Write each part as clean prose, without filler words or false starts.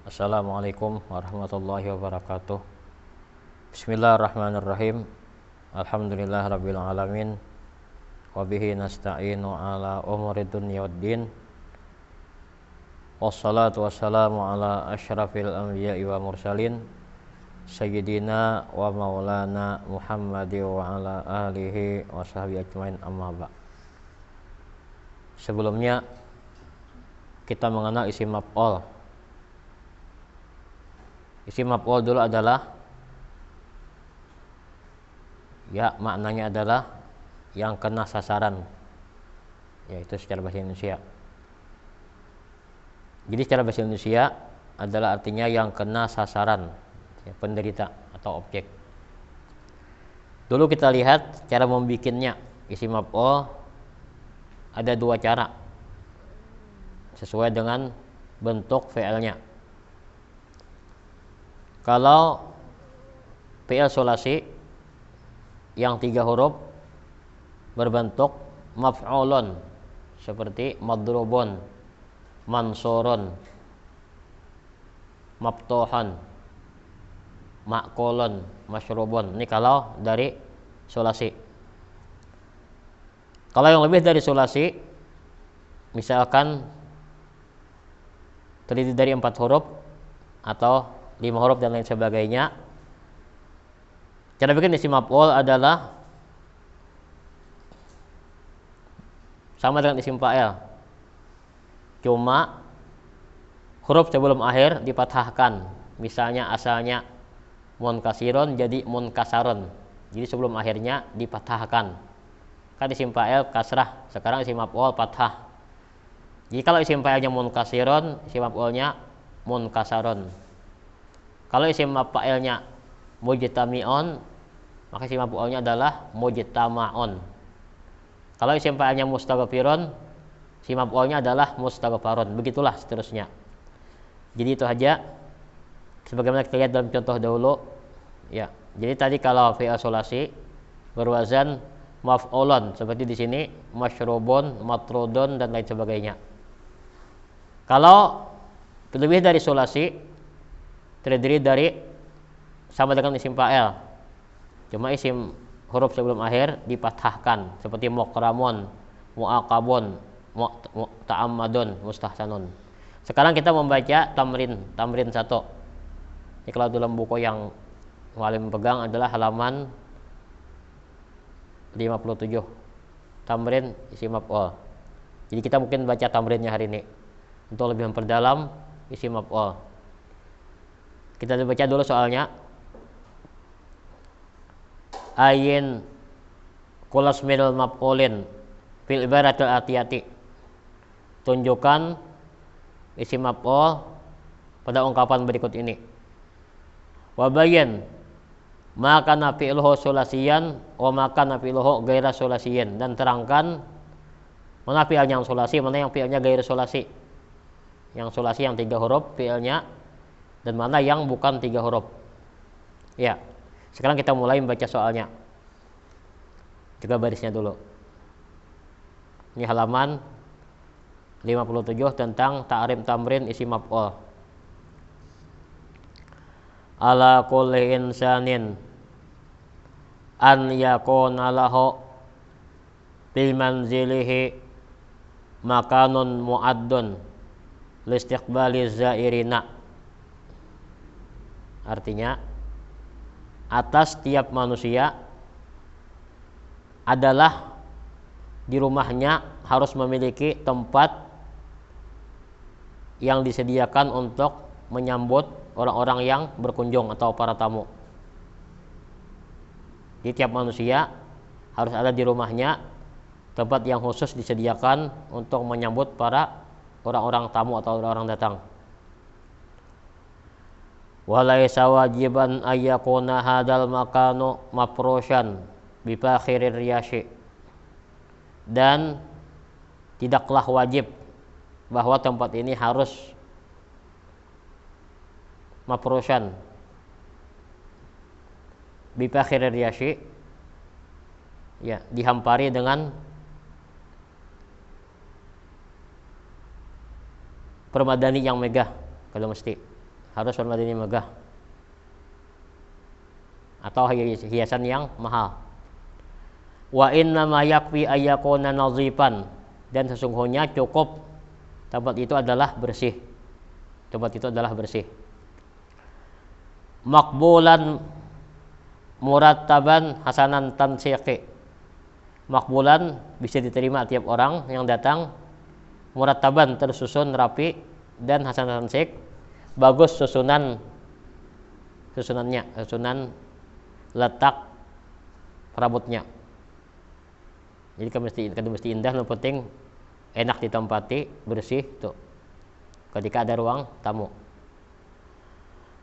Assalamualaikum warahmatullahi wabarakatuh. Bismillahirrahmanirrahim. Alhamdulillahirabbil alamin. Wa bihi nasta'inu ala umuri dunya waddin. Wassalatu wassalamu ala asyrafil anbiya'i wa mursalin sayyidina wa maulana Muhammadi wa ala alihi wa sahbihi ajmain, amma ba'. Sebelumnya kita mengenal isim maf'ul. Isim maf'ul dulu adalah maknanya adalah yang kena sasaran, yaitu secara bahasa Indonesia. Jadi secara bahasa Indonesia adalah artinya yang kena sasaran, penderita atau objek. Dulu kita lihat cara membikinnya. Isim maf'ul ada dua cara sesuai dengan bentuk fi'ilnya. Kalau fi'il sulasi yang 3 huruf berbentuk maf'ulun seperti madrubun, mansurun, maftuhan, ma'kulun, masyrubun. Ini kalau dari sulasi. Kalau yang lebih dari sulasi, misalkan terdiri dari 4 huruf atau 5 huruf dan lain sebagainya, cara bikin isim maf'ul adalah sama dengan isim fa'il, cuma huruf sebelum akhir dipatahkan. Misalnya asalnya munkasirun jadi munkasarun, jadi sebelum akhirnya dipatahkan. Kan isim fa'il kasrah, sekarang isim maf'ul fathah. Jadi kalau isim fa'ilnya munkasirun, isim maf'ulnya munkasarun. Kalau isim fa'ilnya mujtami'un, maka isim maf'ulnya adalah mujtama'un. Kalau isim fa'ilnya mustaghfirun, isim maf'ulnya adalah mustaghfarun. Begitulah seterusnya. Jadi itu aja sebagaimana kita lihat dalam contoh dahulu. Ya. Jadi tadi kalau fi'il sulasi berwazan maf'ulun, seperti di sini masyrubun, matrudun dan lain sebagainya. Kalau lebih dari sulasi terdiri dari sama dengan isim fa'il, cuma isim huruf sebelum akhir dipatahkan seperti mukramun, muaqabun, ta'ammadun, mustahsanun. Sekarang kita membaca tamrin 1. Ini kalau dalam buku yang Muallim pegang adalah halaman 57. Tamrin isim maf'ul. Jadi kita mungkin baca tamrinnya hari ini untuk lebih memperdalam isim maf'ul. Kita baca dulu soalnya. Ayin kulasmil maf'ulin fil ibaratil atiyati. Tunjukkan isim maf'ul pada ungkapan berikut ini. Wa bayyin ma kana fi'luhu sulasiyan wa ma kana fi'luhu ghaira sulasiyan, dan terangkan mana fi'ilnya yang sulasi, mana yang fi'ilnya ghair sulasi. Yang sulasi yang 3 huruf fi'ilnya, dan mana yang bukan 3 huruf. Ya. Sekarang kita mulai membaca soalnya. Juga barisnya dulu. Ini halaman 57 tentang ta'rif tamrin isim maf'ul. Ala kulli insanin an yakuna lahu bil manzilihi makanun mu'addun listiqbali zairina. Artinya, atas tiap manusia adalah di rumahnya harus memiliki tempat yang disediakan untuk menyambut orang-orang yang berkunjung atau para tamu. Di tiap manusia harus ada di rumahnya tempat yang khusus disediakan untuk menyambut para orang-orang tamu atau orang-orang datang. Walaysa wajiban ayyakuna hadal makanu mafrushan bifakhirir riyashi, dan tidaklah wajib bahwa tempat ini harus mafrushan bifakhirir riyashi, ya, dihampari dengan permadani yang megah, kalau mesti. harus warna megah atau hiasan yang mahal. Wa inna ma yakfi ayyakuna nazifan, dan sesungguhnya cukup tempat itu adalah bersih. Tempat itu adalah bersih. Maqbulan murattaban hasanan tansiqi. Maqbulan bisa diterima tiap orang yang datang, murattaban tersusun rapi, dan hasanan tansiq bagus susunan letak rambutnya. Jadi kan mesti indah, yang penting enak ditempati, bersih tuh. Ketika ada ruang tamu.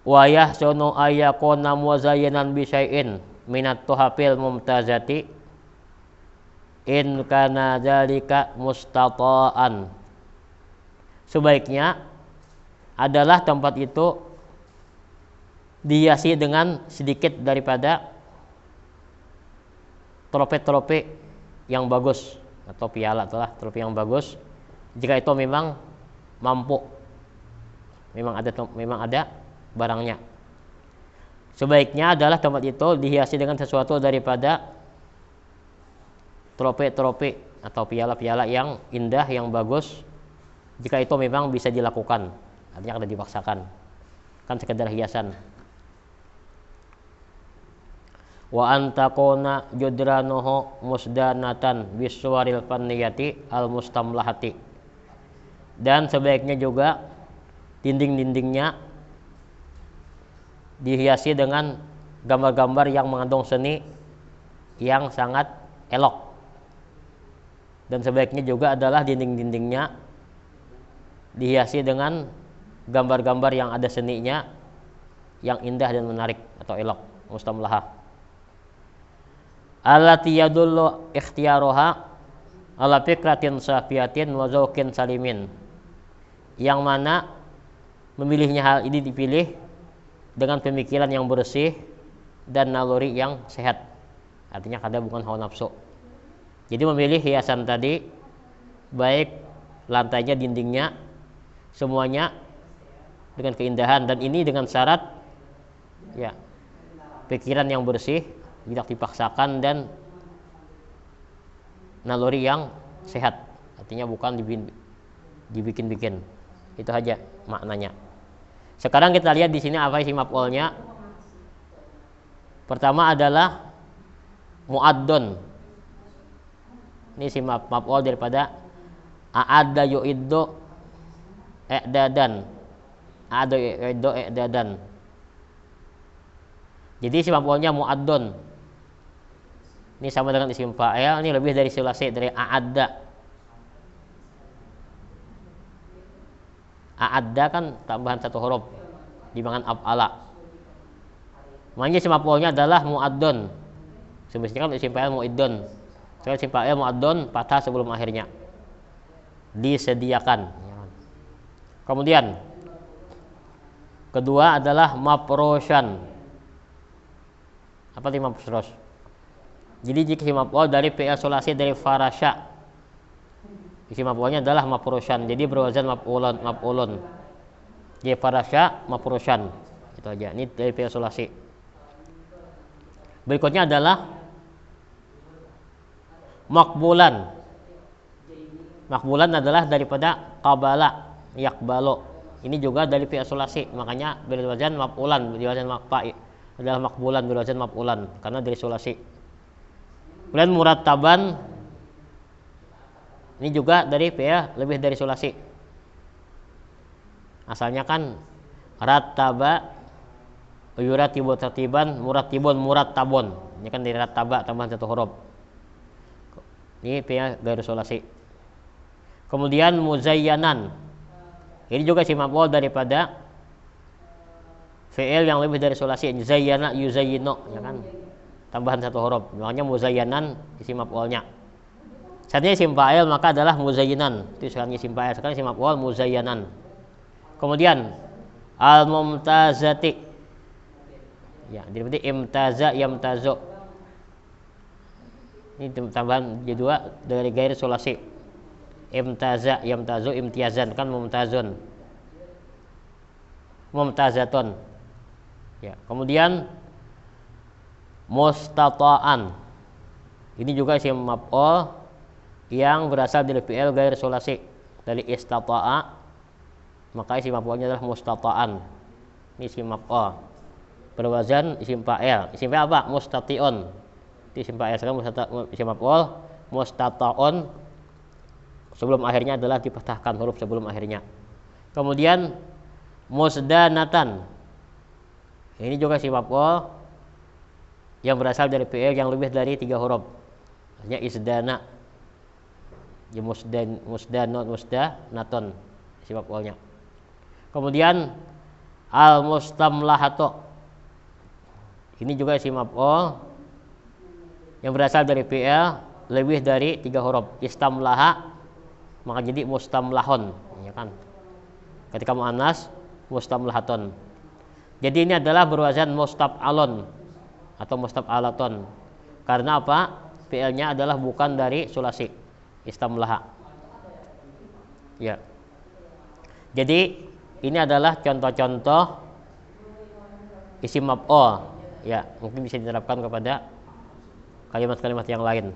Wa yahsunu ayyakuna muzayyanan bi syai'in minat tuhafil mumtazati in kana dzalika mustata'an. Sebaiknya adalah tempat itu dihiasi dengan sedikit daripada trope-trope yang bagus atau piala itulah trope yang bagus, jika itu memang mampu, memang ada barangnya. Sebaiknya adalah tempat itu dihiasi dengan sesuatu daripada trope-trope atau piala-piala yang indah, yang bagus, jika itu memang bisa dilakukan. Artinya ada dipaksakan, kan sekedar hiasan. Wa antakuna judranuhu musdanatan biswaril fanniyati al mustamlahati, dan sebaiknya juga dinding-dindingnya dihiasi dengan gambar-gambar yang mengandung seni yang sangat elok, dan sebaiknya juga adalah dinding-dindingnya dihiasi dengan gambar-gambar yang ada seninya yang indah dan menarik atau elok, mustamlahah. Allati yadullu ikhtiyaruha ala fikratin safiyatin wa zauqin salimin, yang mana memilihnya hal ini dipilih dengan pemikiran yang bersih dan naluri yang sehat. Artinya kada bukan hawa nafsu. Jadi memilih hiasan tadi, baik lantainya, dindingnya, semuanya dengan keindahan, dan ini dengan syarat ya pikiran yang bersih, tidak dipaksakan, dan naluri yang sehat. Artinya bukan dibikin-bikin. Itu aja maknanya. Sekarang kita lihat di sini apa isi maf'ulnya. Pertama adalah mu'addun. Ini isi maf'ul daripada a'adda yu'iddu i'dadan. A'adda yu'iddu i'dadan. Jadi isi maf'ulnya mu'addun. Ini sama dengan isim fa'il, ini lebih dari sulasi, dari a'adda. A'adda kan tambahan satu huruf dimakan af'ala. Makanya isim maf'ulnya adalah mu'addun. Semestinya kan isim fa'il mu'iddun. Soalnya isim fa'il mu'addun fathah sebelum akhirnya. Disediakan. Kemudian kedua adalah mafrushan. Apa itu mafrush? Jadi jika isim maf'ul dari fi'il sulasi dari farasya, isim maf'ulnya adalah mafrushan. Jadi berwazan maf'ulun. Jadi farasya mafrushan. Itu aja. Ini dari fi'il sulasi. Berikutnya adalah maqbulan. Maqbulan adalah daripada qabala, yaqbalu. Ini juga dari fi'il sulasi, makanya berwazan maf'ulan, berwazan maf'ai. Adalah maqbulan, berwazan maf'ulan karena dari sulasi. Kemudian murattaban, ini juga dari fi'il lebih dari sulasi. Asalnya kan rattaba yuratibu tartiban, murattibun murattabun. Ini kan dari rattaba tambahan satu huruf. Ini fi'il dari sulasi. Kemudian muzayyanan. Ini juga isim maf'ul daripada fi'il yang lebih dari sulasi. Zayyana yuzayyinu, ya kan? Tambahan satu huruf. Makanya muzayyanan isim maf'ulnya. Saatnya isim fa'il maka adalah muzayyinan. Itu sekarang isim fa'il, sekarang isim maf'ul muzayyanan. Kemudian al-mumtazati. Ya, jadi imtaza yamtazu. Ini tambahan kedua dari gair sulasi. Imtaza yamtazu imtiazan, kan mumtazun. mumtazatun. Ya, kemudian mustata'an. Ini juga isim maf'ul yang berasal dari fi'il ghair sulasi, dari istata'a, maka isim maf'ulnya adalah mustata'an. Ini isim maf'ul berwazan isim fa'il. Isim fa'il apa? Mustati'un. Itu isim fa'il. Sekarang isim maf'ul mustata'un, sebelum akhirnya adalah dipatahkan huruf sebelum akhirnya. Kemudian musdanatan. Ini juga isim maf'ul yang berasal dari fi'il yang lebih dari 3 huruf. Artinya isdana. Ya musdanatun isim maf'ulnya. Kemudian al mustamlahatu. Ini juga isim maf'ul yang berasal dari fi'il lebih dari 3 huruf. Istamlaha, maka jadi mustamlahun, ya kan? Ketika muannas mustamlahatun. Jadi ini adalah berwazan mustaf'alun atau mustaf'alatun. Karena apa? Fi'ilnya adalah bukan dari sulasi, istamlaha. Ya. Jadi ini adalah contoh-contoh isim maf'ul. Ya, mungkin bisa diterapkan kepada kalimat-kalimat yang lain.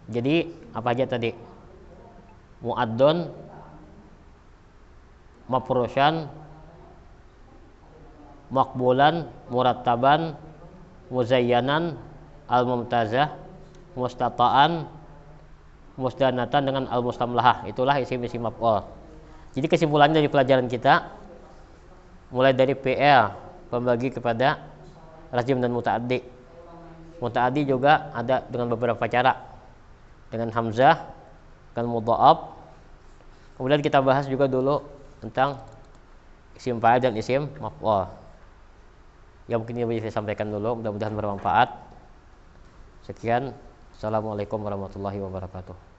Jadi apa aja tadi? Mu'addun, mafrusyan, maqbulan, murattaban, muzayyanan, al-mumtazah, mustata'an, musdanatan dengan al-mustamlahah. Itulah isim-isim maf'ul. Jadi kesimpulannya dari pelajaran kita, mulai dari fi'il pembagi kepada lazim dan muta'addi. Muta'addi juga ada dengan beberapa cara, dengan hamzah, dengan mudha'af. Kemudian kita bahas juga dulu tentang isim fa'il dan isim maf'ul. Ya mungkin ini bisa saya sampaikan dulu, mudah-mudahan bermanfaat. Sekian, assalamualaikum warahmatullahi wabarakatuh.